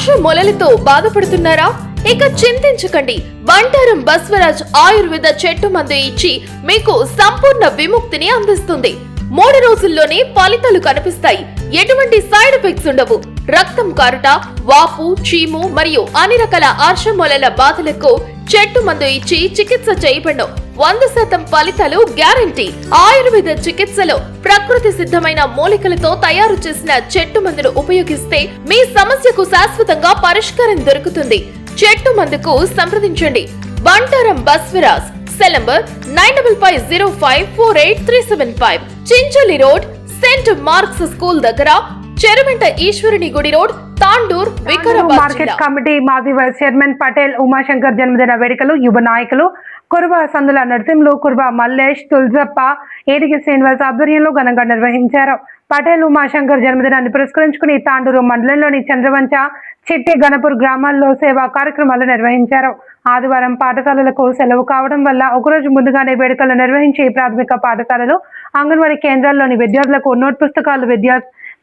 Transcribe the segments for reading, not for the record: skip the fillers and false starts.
అర్ష మొలలతో బాధపడుతున్నారా? ఇక చింతించకండి. బంటారం బస్వరాజ్ ఆయుర్వేద చెట్టు మందు ఇచ్చి మీకు సంపూర్ణ విముక్తిని అందిస్తుంది. 3 రోజుల్లోనే ఫలితాలు కనిపిస్తాయి. ఎటువంటి సైడ్ ఎఫెక్ట్స్ ఉండవు. రక్తం కారుట, వాపు, చీము మరియు అన్ని రకాల అర్ష మొలల బాధలకు చెట్టు మందు ఇచ్చి చికిత్స చేయబడను. 100% ఫలితాలు గ్యారంటీ. ఆయుర్వేద చికిత్సలో ప్రకృతి సిద్ధమైన మూలికలతో తయారు చేసిన చెట్టు మందును ఉపయోగిస్తే మీ సమస్యకు శాశ్వతంగా పరిష్కారం దొరుకుతుంది. చెట్టు మందుకు సంప్రదించండి. Bantaram Baswaraj. Cell number 9505483755. Chincholi road, Saint Mark's school దగ్గర, చెరువెంట ఈశ్వరుని గుడి road, Tandur, Vikarabad. Market committee మాజీ వైస్ చైర్మన్ పటేల్ ఉమాశంకర్ జన్మదిన వేడుకలు యువ నాయకులు కుర్వ సందుల నరసింహులు, కుర్వ మల్లేష్, తుల్జప్ప, ఏడికి శ్రీనివాస్ ఆధ్వర్యంలో ఘనంగా నిర్వహించారు. పటేల్ ఉమాశంకర్ జన్మదినాన్ని పురస్కరించుకుని తాండూరు మండలంలోని చంద్రవంచ, చిట్టి, గణపూర్ గ్రామాల్లో సేవా కార్యక్రమాలు నిర్వహించారు. ఆదివారం పాఠశాలలకు సెలవు కావడం వల్ల ఒకరోజు ముందుగానే వేడుకలు నిర్వహించి ప్రాథమిక పాఠశాలలు, అంగన్వాడీ కేంద్రాల్లోని విద్యార్థులకు నోట్ పుస్తకాలు,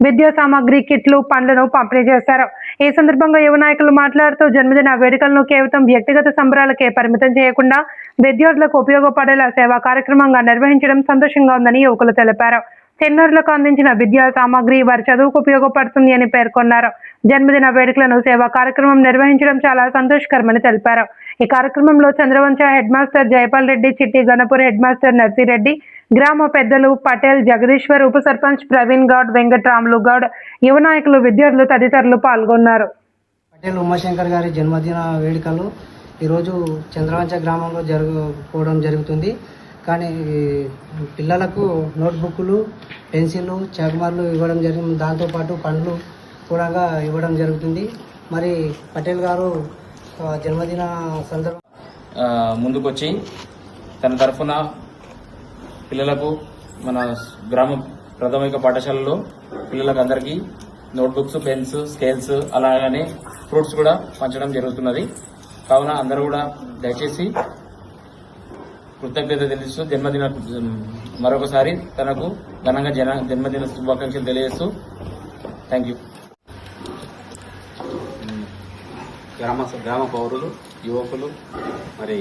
విద్యా సామాగ్రి కిట్లు, పండ్లను పంపిణీ చేశారు. ఈ సందర్భంగా యువ నాయకులు మాట్లాడుతూ జన్మదిన వేడుకలను కేవలం వ్యక్తిగత సంబరాలకే పరిమితం చేయకుండా విద్యార్థులకు ఉపయోగపడేలా సేవా కార్యక్రమంగా నిర్వహించడం సంతోషంగా ఉందని యువకులు తెలిపారు. చిన్నారులకు అందించిన విద్యా సామాగ్రి వారి చదువుకు ఉపయోగపడుతుంది అని పేర్కొన్నారు. జన్మదిన వేడుకలను సేవా కార్యక్రమం నిర్వహించడం చాలా సంతోషకరమని తెలిపారు. ఈ కార్యక్రమంలో చంద్రవంచ హెడ్ మాస్టర్ జయపాల్ రెడ్డి, చిట్టి, గణపూర్ హెడ్ మాస్టర్ నర్సిరెడ్డి, గ్రామ పెద్దలు పటేల్ జగదీశ్వర్, ఉప సర్పంచ్ ప్రవీణ్ గౌడ్, వెంకట్రాములు గౌడ్, యువ నాయకులు, విద్యార్థులు తదితరులు పాల్గొన్నారు. పటేల్ ఉమాశంకర్ గారి జన్మదిన వేడుకలు ఈరోజు చంద్రవంచ గ్రామంలో జరుపుకోవడం జరుగుతుంది. కానీ పిల్లలకు నోట్బుక్లు, పెన్సిళ్ళు, చాకుమార్లు ఇవ్వడం జరిగింది. దాంతోపాటు పండ్లు కూడా ఇవ్వడం జరుగుతుంది. మరి పటేల్ గారు జన్మదిన సందర్భం ముందుకొచ్చి తన తరఫున పిల్లలకు మన గ్రామ ప్రాథమిక పాఠశాలలో పిల్లలకు అందరికీ నోట్బుక్స్, పెన్స్, స్కేల్స్, అలాగనే ఫ్రూట్స్ కూడా పంచడం జరుగుతున్నది. కావున అందరూ కూడా దయచేసి కృతజ్ఞత తెలుస్తూ జన్మదిన మరొకసారి తనకు ఘనంగా జన్మదిన శుభాకాంక్షలు తెలియజేస్తూ థ్యాంక్ యూ. గ్రామ పౌరులు, యువకులు, మరి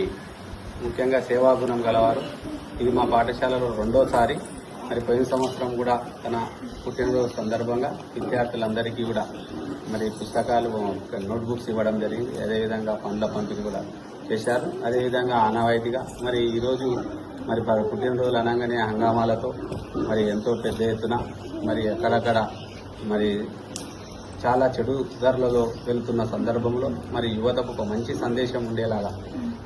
ముఖ్యంగా సేవాగుణం గలవారు. ఇది మా పాఠశాలలో 2వసారి. మరి పోయిన సంవత్సరం కూడా తన పుట్టినరోజు సందర్భంగా విద్యార్థులందరికీ కూడా మరి పుస్తకాలు, నోట్బుక్స్ ఇవ్వడం జరిగింది. అదేవిధంగా పండ్ల పంపిణీ కూడా చేశారు. అదేవిధంగా ఆనవాయితీగా మరి ఈరోజు మరి పుట్టినరోజులు అనగానే హంగామాలతో మరి ఎంతో పెద్ద ఎత్తున మరి అక్కడక్కడ మరి చాలా చెడు ధరలలో వెళ్తున్న సందర్భంలో మరి యువతకు ఒక మంచి సందేశం ఉండేలాగా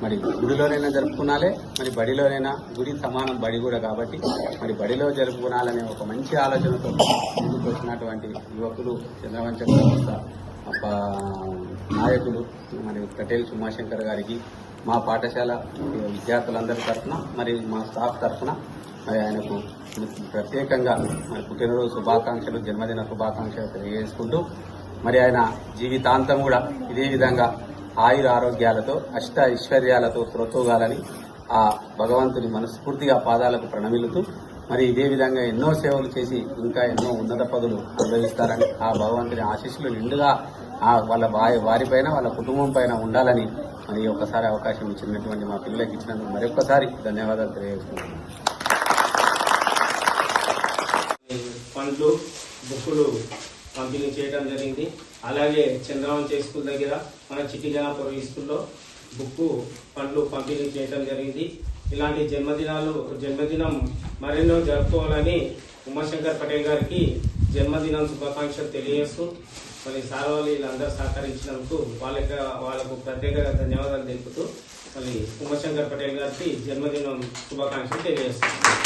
మరి గుడిలోనైనా జరుపుకునాలే, మరి బడిలోనైనా, గుడి సమానం బడి కూడా కాబట్టి మరి బడిలో జరుపుకునాలనే ఒక మంచి ఆలోచనతో ముందుకు వచ్చినటువంటి యువకులు, చంద్రవంచ సంస్థ నాయకులు మరి పటేల్ ఉమాశంకర్ గారికి మా పాఠశాల విద్యార్థులందరి తరఫున మరి మా స్టాఫ్ తరఫున మరి ఆయనకు ప్రత్యేకంగా మరి పుట్టినరోజు శుభాకాంక్షలు, జన్మదిన శుభాకాంక్షలు తెలియజేసుకుంటూ మరి ఆయన జీవితాంతం కూడా ఇదే విధంగా ఆయుర ఆరోగ్యాలతో, అష్ట ఐశ్వర్యాలతో త్రొత్తోగాలని ఆ భగవంతుని మనస్ఫూర్తిగా పాదాలకు ప్రణమిలుతూ మరి ఇదే విధంగా ఎన్నో సేవలు చేసి ఇంకా ఎన్నో ఉన్నత పదవులు అనుభవిస్తారని ఆ భగవంతుని ఆశీస్సులు నిండుగా వాళ్ళ వారిపైన, వాళ్ళ కుటుంబం పైన ఉండాలని మరి ఒకసారి అవకాశం ఇచ్చినటువంటి మా పిల్లలకి ఇచ్చినందుకు మరొకసారి ధన్యవాదాలు తెలియజేస్తున్నాను. పండ్లు, బుక్కులు పంపిణీ చేయడం జరిగింది. అలాగే చంద్రవంచ స్కూల్ దగ్గర మన చిట్టి గణపూర్ స్కూల్లో బుక్కు, పండ్లు పంపిణీ చేయడం జరిగింది. ఇలాంటి జన్మదినం మరెన్నో జరుపుకోవాలని ఉమాశంకర్ పటేల్ గారికి జన్మదినం శుభాకాంక్షలు తెలియజేస్తూ మరి సార్ వాళ్ళు వీళ్ళందరూ సహకరించినందుకు వాళ్ళకు ప్రత్యేకంగా ధన్యవాదాలు తెలుపుతూ మరి ఉమాశంకర్ పటేల్ గారికి జన్మదినం శుభాకాంక్షలు తెలియజేస్తున్నాను.